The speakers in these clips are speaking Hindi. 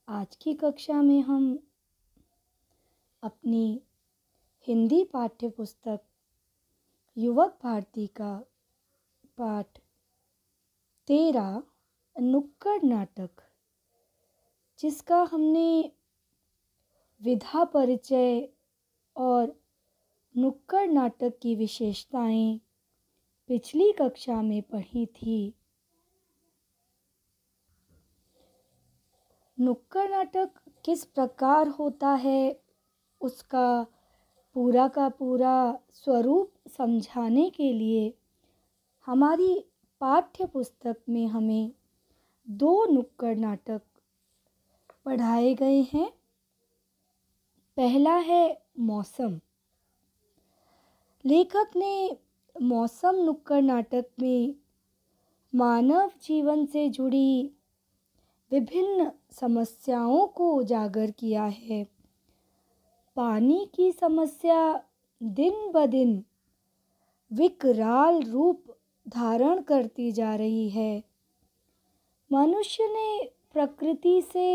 आज की कक्षा में हम अपनी हिंदी पाठ्य पुस्तक युवक भारती का पाठ 13 नुक्कड़ नाटक, जिसका हमने विधा परिचय और नुक्कड़ नाटक की विशेषताएं पिछली कक्षा में पढ़ी थी। नुक्कड़ नाटक किस प्रकार होता है, उसका पूरा का पूरा स्वरूप समझाने के लिए हमारी पाठ्य पुस्तक में हमें 2 नुक्कड़ नाटक पढ़ाए गए हैं। पहला है मौसम। लेखक ने मौसम नुक्कड़ नाटक में मानव जीवन से जुड़ी विभिन्न समस्याओं को उजागर किया है। पानी की समस्या दिन ब दिन विकराल रूप धारण करती जा रही है। मनुष्य ने प्रकृति से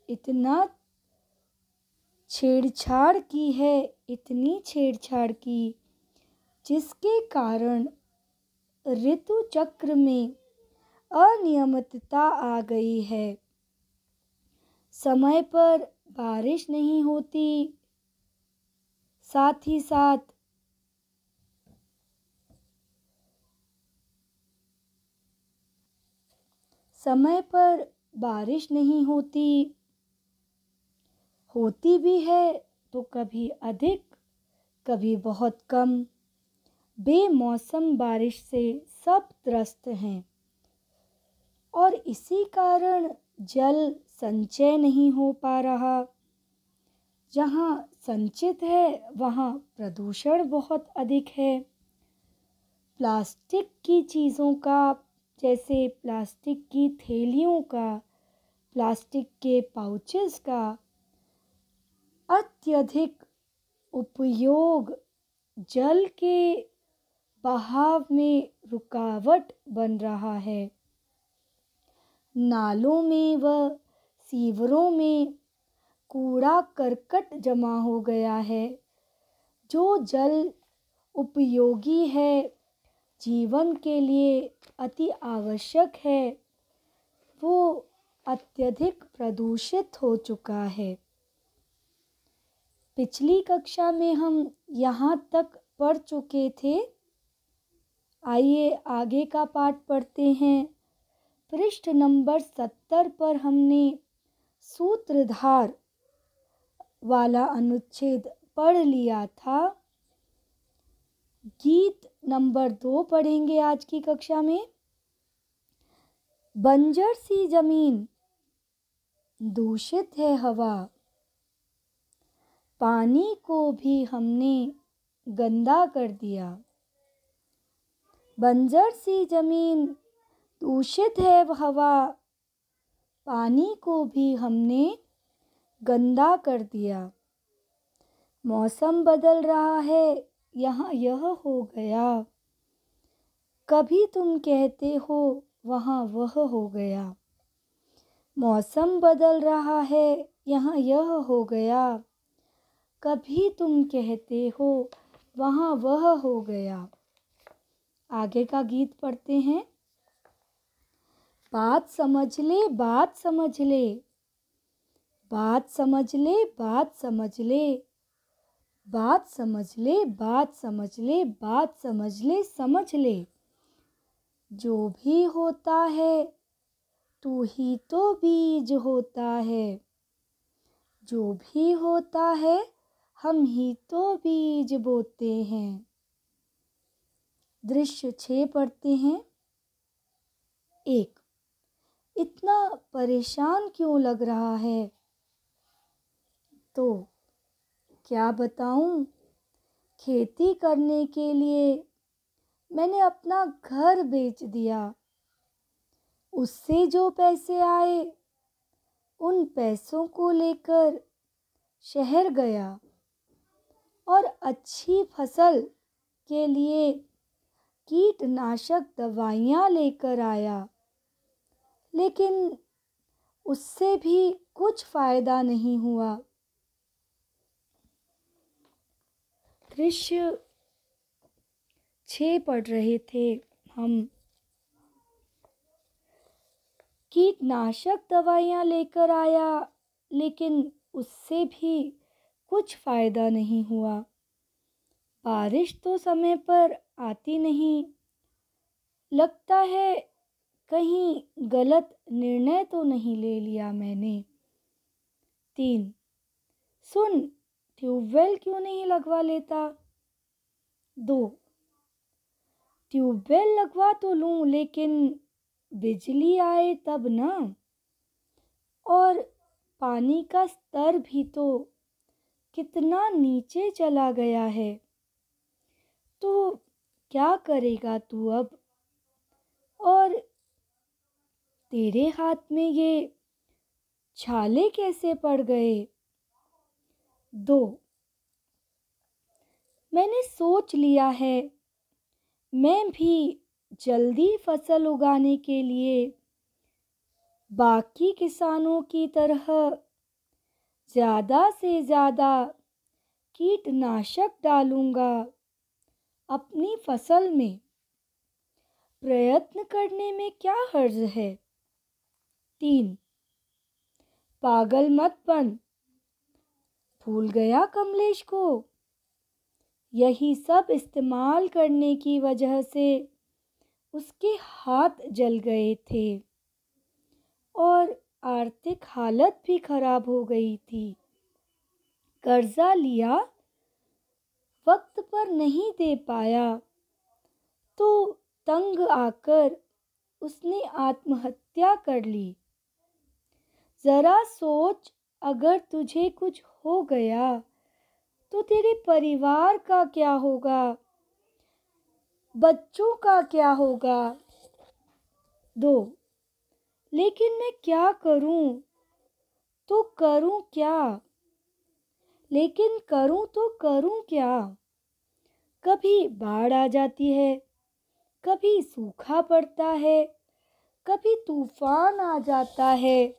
इतना छेड़छाड़ की है, इतनी छेड़छाड़ की, जिसके कारण ऋतु चक्र में अनियमितता आ गई है। समय पर बारिश नहीं होती, साथ ही साथ समय पर बारिश नहीं होती, होती भी है तो कभी अधिक कभी बहुत कम। बेमौसम बारिश से सब त्रस्त हैं और इसी कारण जल संचय नहीं हो पा रहा। जहाँ संचित है वहाँ प्रदूषण बहुत अधिक है। प्लास्टिक की चीज़ों का, जैसे प्लास्टिक की थैलियों का, प्लास्टिक के पाउचेस का अत्यधिक उपयोग जल के बहाव में रुकावट बन रहा है। नालों में व सीवरों में कूड़ा करकट जमा हो गया है। जो जल उपयोगी है, जीवन के लिए अति आवश्यक है, वो अत्यधिक प्रदूषित हो चुका है। पिछली कक्षा में हम यहाँ तक पढ़ चुके थे। आइए आगे का पाठ पढ़ते हैं। पृष्ठ नंबर 70 पर हमने सूत्रधार वाला अनुच्छेद पढ़ लिया था। गीत नंबर 2 पढ़ेंगे आज की कक्षा में। बंजर सी जमीन, दूषित है हवा, पानी को भी हमने गंदा कर दिया। बंजर सी जमीन, दूषित है हवा, पानी को भी हमने गंदा कर दिया। मौसम बदल रहा है, यहाँ यह हो गया। कभी तुम कहते हो वहाँ वह हो गया। मौसम बदल रहा है, यहाँ यह हो गया। कभी तुम कहते हो वहाँ वह हो गया। आगे का गीत पढ़ते हैं। बात समझ ले, बात समझ ले, बात समझ ले, बात समझ ले, बात समझ ले, बात समझ ले, बात समझ ले, समझ ले। जो भी होता है तू ही तो बीज होता है। जो भी होता है हम ही तो बीज बोते हैं। दृश्य 6 पढ़ते हैं। 1, इतना परेशान क्यों लग रहा है? तो क्या बताऊं, खेती करने के लिए मैंने अपना घर बेच दिया। उससे जो पैसे आए, उन पैसों को लेकर शहर गया और अच्छी फसल के लिए कीटनाशक दवाइयाँ लेकर आया। लेकिन उससे भी कुछ फायदा नहीं हुआ। दृश्य 6 पढ़ रहे थे हम। कीटनाशक दवाइयाँ लेकर आया, लेकिन उससे भी कुछ फायदा नहीं हुआ। बारिश तो समय पर आती नहीं। लगता है कहीं गलत निर्णय तो नहीं ले लिया मैंने। 3, सुन, ट्यूबवेल क्यों नहीं लगवा लेता? 2, ट्यूबवेल लगवा तो लूँ, लेकिन बिजली आए तब ना। और पानी का स्तर भी तो कितना नीचे चला गया है। तो क्या करेगा तू अब? और तेरे हाथ में ये छाले कैसे पड़ गए? 2, मैंने सोच लिया है, मैं भी जल्दी फसल उगाने के लिए बाकी किसानों की तरह ज़्यादा से ज़्यादा कीटनाशक डालूंगा अपनी फसल में। प्रयत्न करने में क्या हर्ज है? 3, पागल मत बन। भूल गया कमलेश को? यही सब इस्तेमाल करने की वजह से उसके हाथ जल गए थे और आर्थिक हालत भी खराब हो गई थी। कर्जा लिया, वक्त पर नहीं दे पाया, तो तंग आकर उसने आत्महत्या कर ली। जरा सोच, अगर तुझे कुछ हो गया तो तेरे परिवार का क्या होगा? बच्चों का क्या होगा? 2, लेकिन मैं क्या करूं? तो करूं क्या? लेकिन करूं तो करूं क्या? कभी बाढ़ आ जाती है, कभी सूखा पड़ता है, कभी तूफान आ जाता है।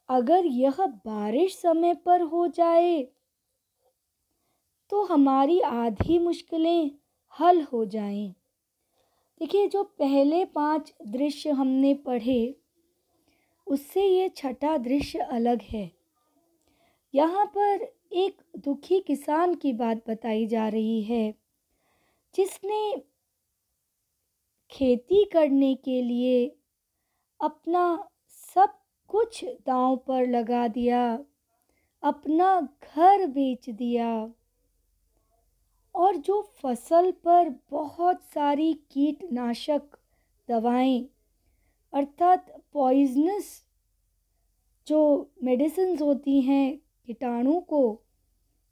अगर यह बारिश समय पर हो जाए तो हमारी आधी मुश्किलें हल हो जाएं। देखिए, जो पहले 5 दृश्य हमने पढ़े, उससे ये छठा दृश्य अलग है। यहाँ पर एक दुखी किसान की बात बताई जा रही है, जिसने खेती करने के लिए अपना सब कुछ दांव पर लगा दिया, अपना घर बेच दिया, और जो फसल पर बहुत सारी कीटनाशक दवाएं अर्थात पॉइजनस जो मेडिसिन्स होती हैं कीटाणु को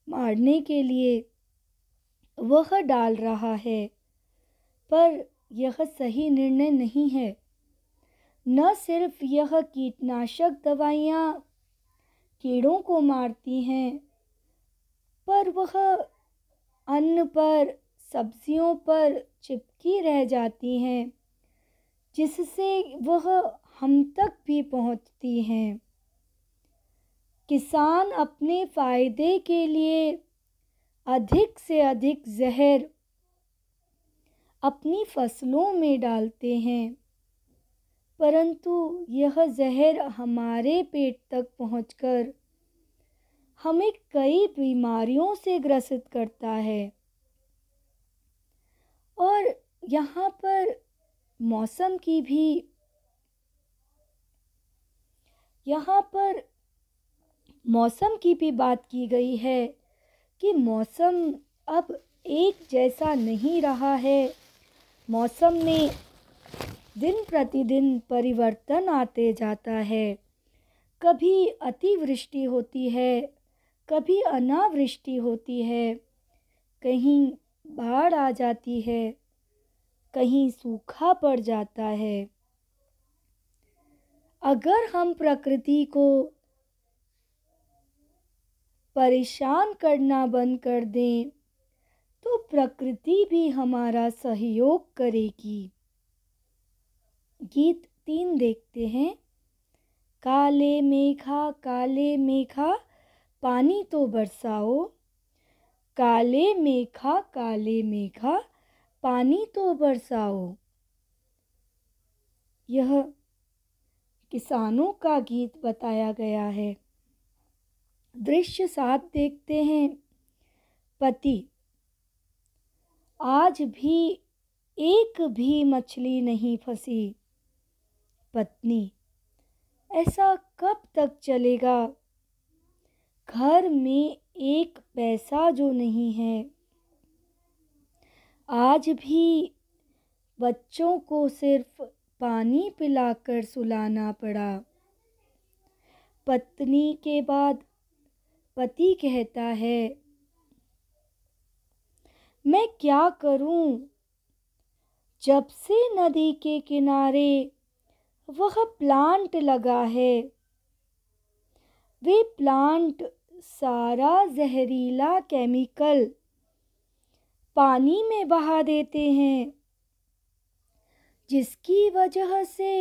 मारने के लिए, वह डाल रहा है, पर यह सही निर्णय नहीं है। न सिर्फ यह कीटनाशक दवाइयाँ कीड़ों को मारती हैं, पर वह अन्न पर, सब्जियों पर चिपकी रह जाती हैं, जिससे वह हम तक भी पहुंचती हैं। किसान अपने फायदे के लिए अधिक से अधिक जहर अपनी फसलों में डालते हैं, परंतु यह जहर हमारे पेट तक पहुंचकर हमें कई बीमारियों से ग्रसित करता है। और यहाँ पर मौसम की भी बात की गई है कि मौसम अब एक जैसा नहीं रहा है। मौसम में दिन प्रतिदिन परिवर्तन आते जाता है। कभी अतिवृष्टि होती है, कभी अनावृष्टि होती है, कहीं बाढ़ आ जाती है, कहीं सूखा पड़ जाता है। अगर हम प्रकृति को परेशान करना बंद कर दें तो प्रकृति भी हमारा सहयोग करेगी। गीत 3 देखते हैं। काले मेघा पानी तो बरसाओ, काले मेघा पानी तो बरसाओ। यह किसानों का गीत बताया गया है। दृश्य 7 देखते हैं। पति, आज भी एक भी मछली नहीं फंसी। पत्नी, ऐसा कब तक चलेगा, घर में एक पैसा जो नहीं है। आज भी बच्चों को सिर्फ पानी पिलाकर सुलाना पड़ा। पत्नी के बाद पति कहता है, मैं क्या करूं, जब से नदी के किनारे वह प्लांट लगा है, वे प्लांट सारा जहरीला केमिकल पानी में बहा देते हैं, जिसकी वजह से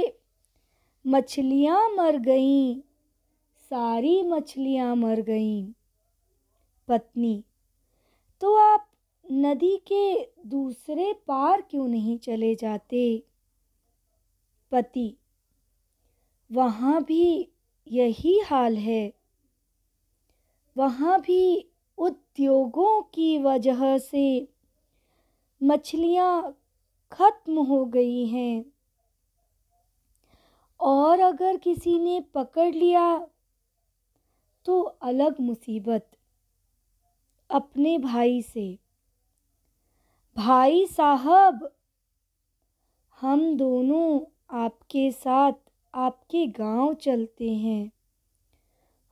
मछलियां मर गईं, सारी मछलियां मर गईं। पत्नी, तो आप नदी के दूसरे पार क्यों नहीं चले जाते। पति, वहाँ भी यही हाल है, वहाँ भी उद्योगों की वजह से मछलियाँ खत्म हो गई हैं, और अगर किसी ने पकड़ लिया तो अलग मुसीबत। अपने भाई से, भाई साहब, हम दोनों आपके साथ आपके गांव चलते हैं,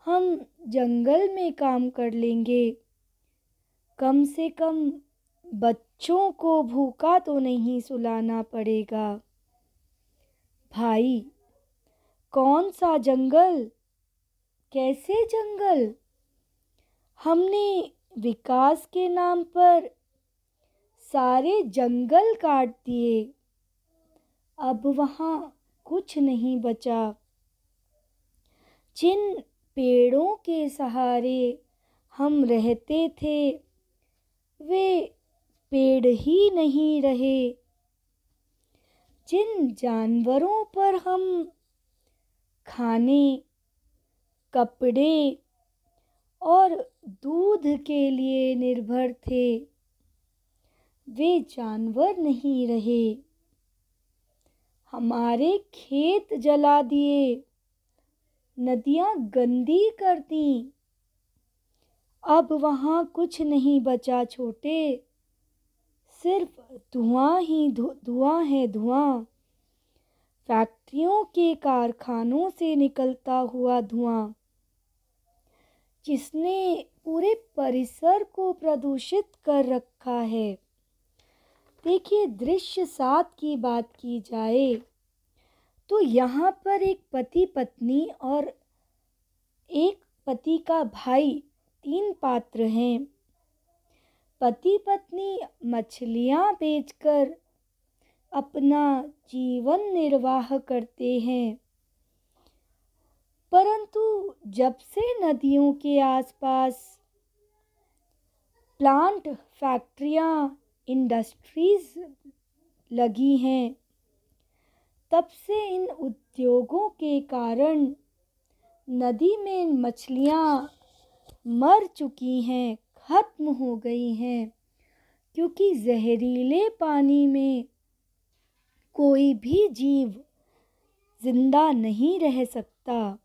हम जंगल में काम कर लेंगे, कम से कम बच्चों को भूखा तो नहीं सुलाना पड़ेगा। भाई, कौन सा जंगल, कैसे जंगल, हमने विकास के नाम पर सारे जंगल काट दिए, अब वहाँ कुछ नहीं बचा। जिन पेड़ों के सहारे हम रहते थे, वे पेड़ ही नहीं रहे। जिन जानवरों पर हम खाने, कपड़े और दूध के लिए निर्भर थे, वे जानवर नहीं रहे। हमारे खेत जला दिए, नदियाँ गंदी कर दी, अब वहाँ कुछ नहीं बचा छोटे, सिर्फ धुआं ही धुआं है धुआं। फैक्ट्रियों के कारखानों से निकलता हुआ धुआं, जिसने पूरे परिसर को प्रदूषित कर रखा है। देखिए, दृश्य 7 की बात की जाए तो यहाँ पर एक पति पत्नी और एक पति का भाई, 3 पात्र हैं। पति पत्नी मछलियाँ बेचकर अपना जीवन निर्वाह करते हैं, परंतु जब से नदियों के आसपास प्लांट, फैक्ट्रियाँ, इंडस्ट्रीज लगी हैं, तब से इन उद्योगों के कारण नदी में मछलियाँ मर चुकी हैं, खत्म हो गई हैं, क्योंकि जहरीले पानी में कोई भी जीव जिंदा नहीं रह सकता।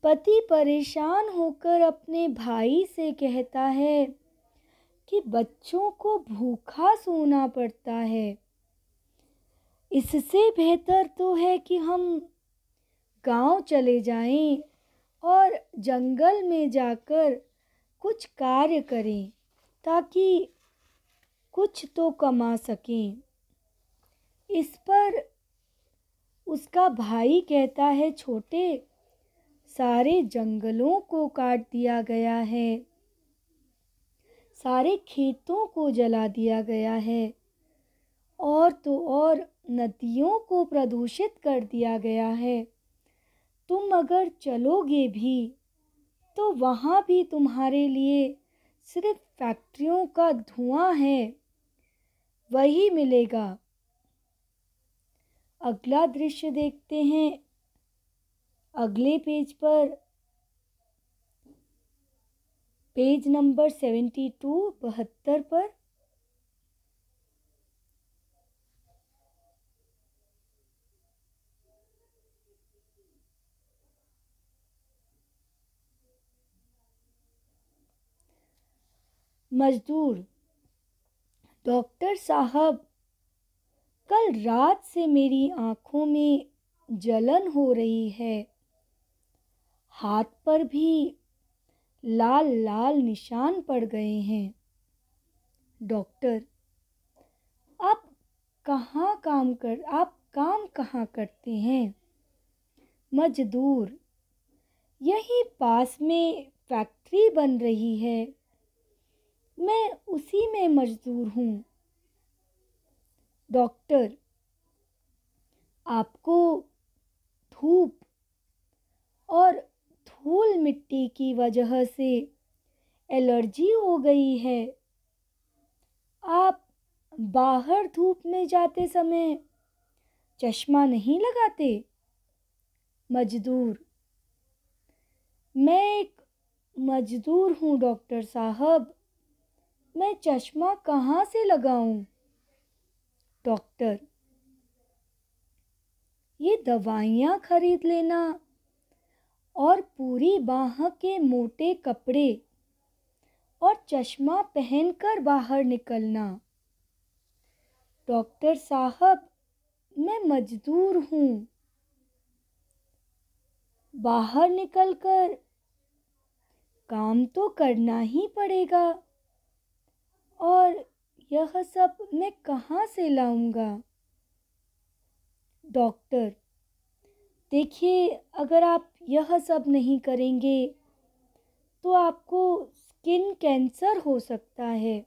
पति परेशान होकर अपने भाई से कहता है कि बच्चों को भूखा सोना पड़ता है, इससे बेहतर तो है कि हम गांव चले जाएं और जंगल में जाकर कुछ कार्य करें, ताकि कुछ तो कमा सकें। इस पर उसका भाई कहता है, छोटे, सारे जंगलों को काट दिया गया है, सारे खेतों को जला दिया गया है, और तो और नदियों को प्रदूषित कर दिया गया है। तुम अगर चलोगे भी तो वहाँ भी तुम्हारे लिए सिर्फ फैक्ट्रियों का धुआं है, वही मिलेगा। अगला दृश्य देखते हैं अगले पेज पर, पेज नंबर 72 पर। मजदूर, डॉक्टर साहब, कल रात से मेरी आंखों में जलन हो रही है, हाथ पर भी लाल लाल निशान पड़ गए हैं। डॉक्टर, आप काम कहाँ करते हैं? मजदूर, यही पास में फैक्ट्री बन रही है, मैं उसी में मजदूर हूँ। डॉक्टर, आपको धूप और धूल मिट्टी की वजह से एलर्जी हो गई है, आप बाहर धूप में जाते समय चश्मा नहीं लगाते? मजदूर, मैं एक मजदूर हूँ डॉक्टर साहब, मैं चश्मा कहाँ से लगाऊं? डॉक्टर, ये दवाइयाँ खरीद लेना और पूरी बाह के मोटे कपड़े और चश्मा पहनकर बाहर निकलना। डॉक्टर साहब, मैं मजदूर हूँ, बाहर निकलकर काम तो करना ही पड़ेगा, और यह सब मैं कहाँ से लाऊंगा? डॉक्टर, देखिए, अगर आप यह सब नहीं करेंगे तो आपको स्किन कैंसर हो सकता है।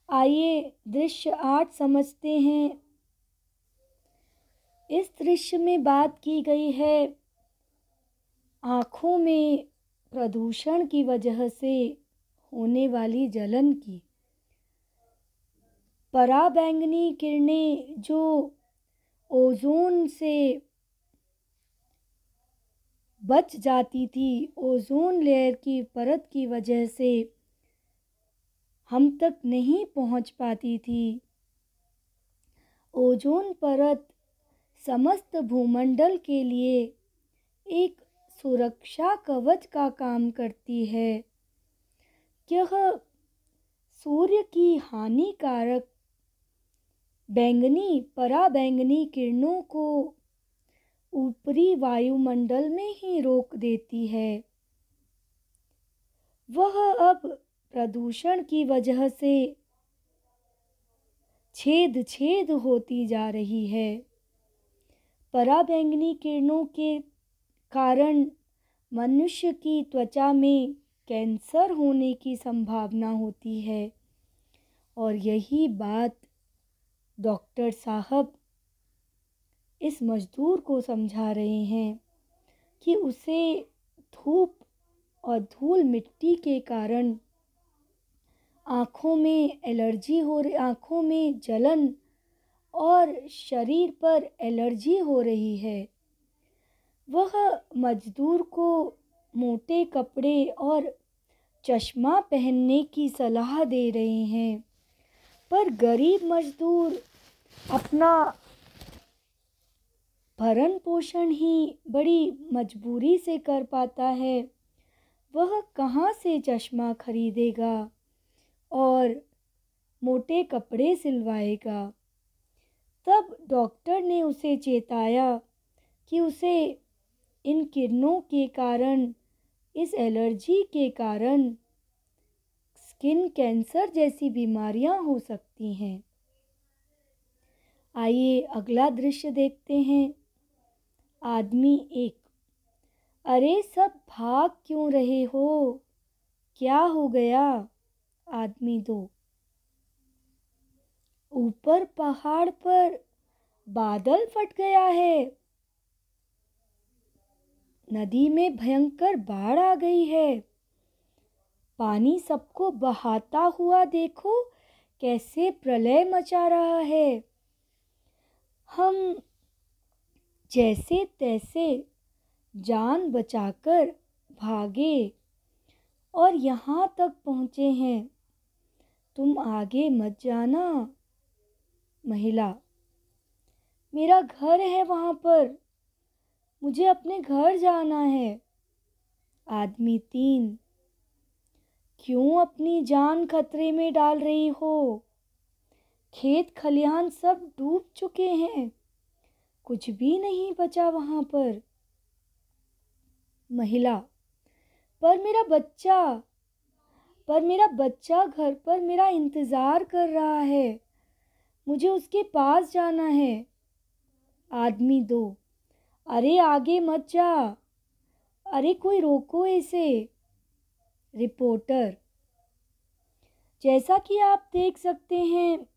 आइए दृश्य 8 समझते हैं। इस दृश्य में बात की गई है आँखों में प्रदूषण की वजह से होने वाली जलन की। पराबैंगनी किरणें जो ओजोन से बच जाती थी, ओजोन लेयर की परत की वजह से हम तक नहीं पहुंच पाती थी। ओजोन परत समस्त भूमंडल के लिए एक सुरक्षा कवच का काम करती है। यह सूर्य की हानिकारक पराबैंगनी किरणों को ऊपरी वायुमंडल में ही रोक देती है। वह अब प्रदूषण की वजह से छेद छेद होती जा रही है। पराबैंगनी किरणों के कारण मनुष्य की त्वचा में कैंसर होने की संभावना होती है, और यही बात डॉक्टर साहब इस मजदूर को समझा रहे हैं कि उसे धूप और धूल मिट्टी के कारण आँखों में एलर्जी हो रही, आँखों में जलन और शरीर पर एलर्जी हो रही है। वह मजदूर को मोटे कपड़े और चश्मा पहनने की सलाह दे रहे हैं, पर गरीब मजदूर अपना भरण पोषण ही बड़ी मजबूरी से कर पाता है। वह कहाँ से चश्मा खरीदेगा और मोटे कपड़े सिलवाएगा? तब डॉक्टर ने उसे चेताया कि उसे इन किरणों के कारण, इस एलर्जी के कारण स्किन कैंसर जैसी बीमारियां हो सकती हैं। आइए अगला दृश्य देखते हैं। आदमी 1, अरे सब भाग क्यों रहे हो, क्या हो गया? आदमी 2, ऊपर पहाड़ पर बादल फट गया है। नदी में भयंकर बाढ़ आ गई है। पानी सबको बहाता हुआ देखो कैसे प्रलय मचा रहा है। हम जैसे तैसे जान बचाकर भागे और यहाँ तक पहुँचे हैं। तुम आगे मत जाना। महिला, मेरा घर है वहाँ पर, मुझे अपने घर जाना है। आदमी 3, क्यों अपनी जान खतरे में डाल रही हो? खेत खलिहान सब डूब चुके हैं, कुछ भी नहीं बचा वहाँ पर। महिला, पर मेरा बच्चा घर पर मेरा इंतज़ार कर रहा है, मुझे उसके पास जाना है। आदमी 2, अरे आगे मत जा, अरे कोई रोको इसे। रिपोर्टर, जैसा कि आप देख सकते हैं,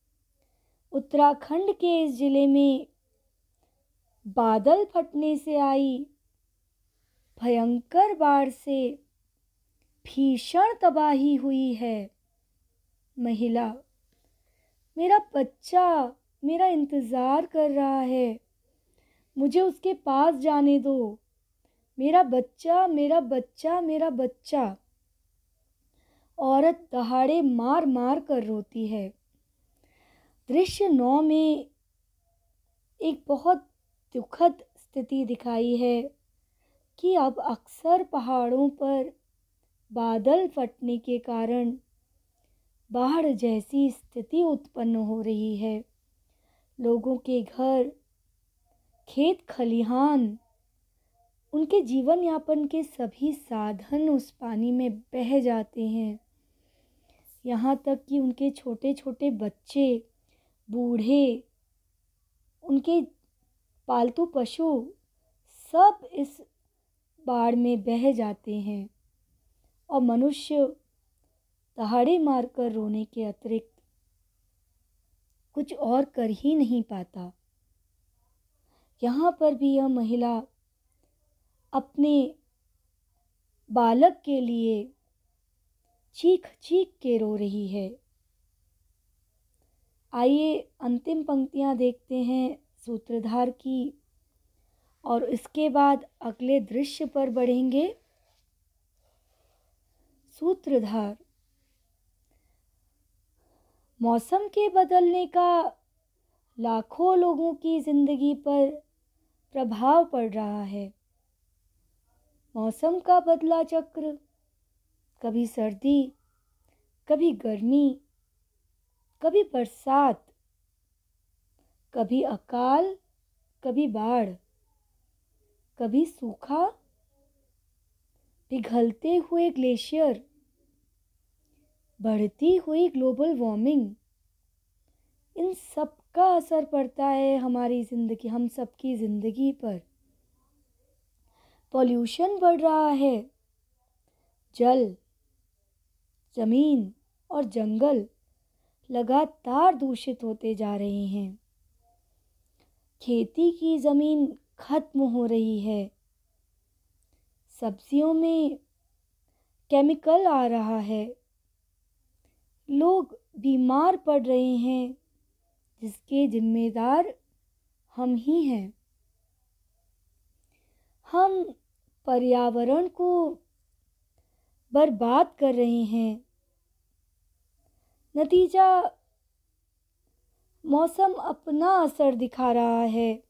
उत्तराखंड के इस जिले में बादल फटने से आई भयंकर बाढ़ से भीषण तबाही हुई है। महिला, मेरा बच्चा मेरा इंतज़ार कर रहा है, मुझे उसके पास जाने दो। मेरा बच्चा, मेरा बच्चा, मेरा बच्चा। औरत दहाड़े मार मार कर रोती है। दृश्य 9 में एक बहुत दुखद स्थिति दिखाई है कि अब अक्सर पहाड़ों पर बादल फटने के कारण बाढ़ जैसी स्थिति उत्पन्न हो रही है। लोगों के घर, खेत खलिहान, उनके जीवन यापन के सभी साधन उस पानी में बह जाते हैं। यहाँ तक कि उनके छोटे छोटे बच्चे, बूढ़े, उनके पालतू पशु सब इस बाढ़ में बह जाते हैं और मनुष्य दहाड़े मारकर रोने के अतिरिक्त कुछ और कर ही नहीं पाता। यहाँ पर भी यह महिला अपने बालक के लिए चीख चीख के रो रही है। आइए अंतिम पंक्तियाँ देखते हैं सूत्रधार की और इसके बाद अगले दृश्य पर बढ़ेंगे। सूत्रधार, मौसम के बदलने का लाखों लोगों की जिंदगी पर प्रभाव पड़ रहा है। मौसम का बदला चक्र, कभी सर्दी, कभी गर्मी, कभी बरसात, कभी अकाल, कभी बाढ़, कभी सूखा, पिघलते हुए ग्लेशियर, बढ़ती हुई ग्लोबल वार्मिंग, इन सब का असर पड़ता है हमारी ज़िंदगी, हम सबकी ज़िंदगी पर। पॉल्यूशन बढ़ रहा है। जल, ज़मीन और जंगल लगातार दूषित होते जा रहे हैं। खेती की ज़मीन खत्म हो रही है। सब्जियों में केमिकल आ रहा है। लोग बीमार पड़ रहे हैं, जिसके जिम्मेदार हम ही हैं। हम पर्यावरण को बर्बाद कर रहे हैं। नतीजा, मौसम अपना असर दिखा रहा है।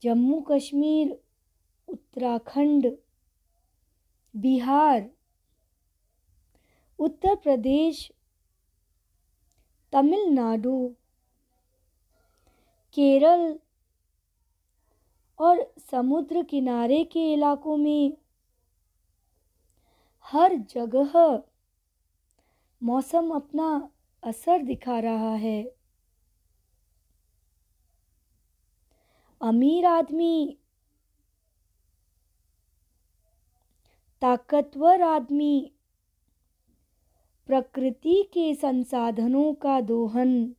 जम्मू कश्मीर, उत्तराखंड, बिहार, उत्तर प्रदेश, तमिलनाडु, केरल और समुद्र किनारे के इलाकों में हर जगह मौसम अपना असर दिखा रहा है। अमीर आदमी, ताकतवर आदमी प्रकृति के संसाधनों का दोहन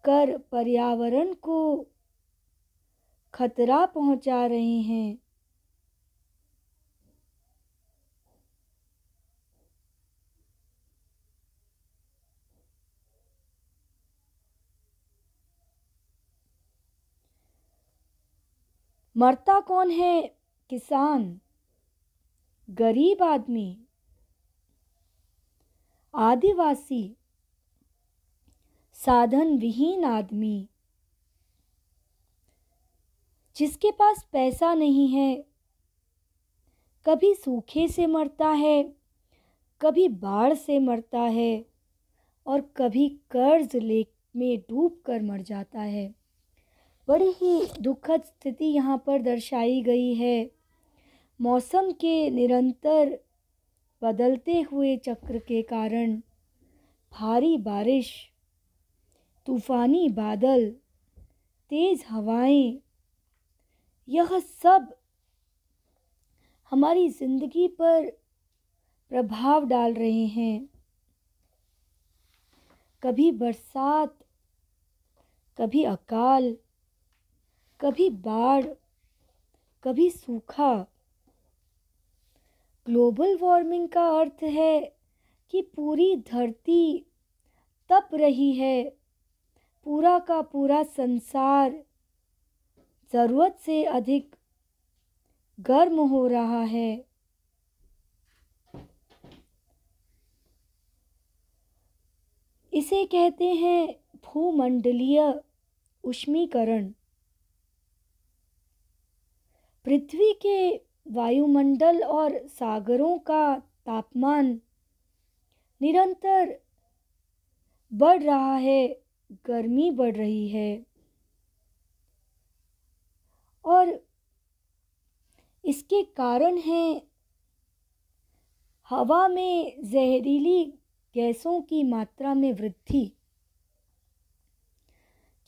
कर पर्यावरण को खतरा पहुंचा रहे हैं। मरता कौन है? किसान, गरीब आदमी, आदिवासी, साधन विहीन आदमी, जिसके पास पैसा नहीं है। कभी सूखे से मरता है, कभी बाढ़ से मरता है और कभी कर्ज ले में डूब कर मर जाता है। बड़ी ही दुखद स्थिति यहाँ पर दर्शाई गई है। मौसम के निरंतर बदलते हुए चक्र के कारण भारी बारिश, तूफानी बादल, तेज हवाएं, यह सब हमारी जिंदगी पर प्रभाव डाल रहे हैं। कभी बरसात, कभी अकाल, कभी बाढ़, कभी सूखा। ग्लोबल वार्मिंग का अर्थ है कि पूरी धरती तप रही है, पूरा का पूरा संसार ज़रूरत से अधिक गर्म हो रहा है। इसे कहते हैं भूमंडलीय उष्मीकरण। पृथ्वी के वायुमंडल और सागरों का तापमान निरंतर बढ़ रहा है, गर्मी बढ़ रही है और इसके कारण है हवा में जहरीली गैसों की मात्रा में वृद्धि।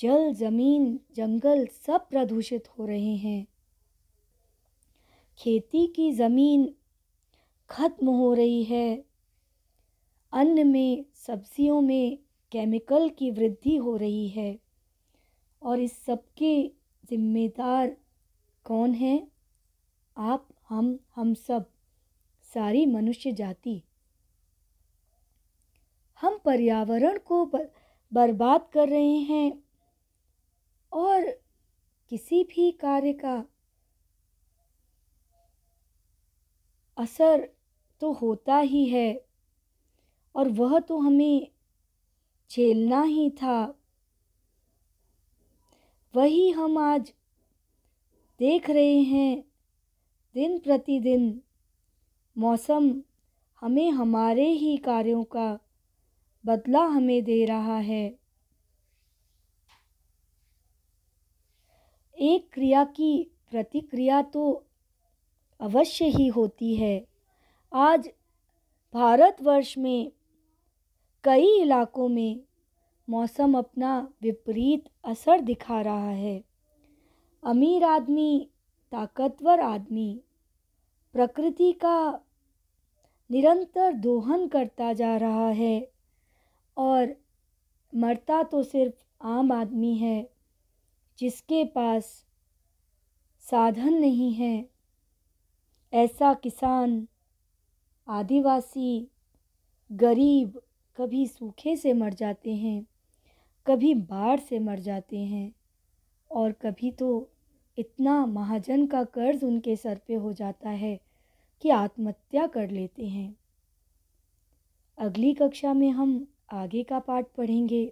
जल, जमीन, जंगल सब प्रदूषित हो रहे हैं। खेती की ज़मीन खत्म हो रही है। अन्न में, सब्जियों में केमिकल की वृद्धि हो रही है और इस सब के जिम्मेदार कौन है? आप, हम सब, सारी मनुष्य जाति। हम पर्यावरण को बर्बाद कर रहे हैं और किसी भी कार्य का असर तो होता ही है और वह तो हमें झेलना ही था। वही हम आज देख रहे हैं। दिन प्रतिदिन मौसम हमें हमारे ही कार्यों का बदला हमें दे रहा है। एक क्रिया की प्रतिक्रिया तो अवश्य ही होती है। आज भारतवर्ष में कई इलाकों में मौसम अपना विपरीत असर दिखा रहा है। अमीर आदमी, ताकतवर आदमी प्रकृति का निरंतर दोहन करता जा रहा है और मरता तो सिर्फ आम आदमी है जिसके पास साधन नहीं है। ऐसा किसान, आदिवासी, गरीब कभी सूखे से मर जाते हैं, कभी बाढ़ से मर जाते हैं और कभी तो इतना महाजन का कर्ज उनके सर पे हो जाता है कि आत्महत्या कर लेते हैं। अगली कक्षा में हम आगे का पाठ पढ़ेंगे।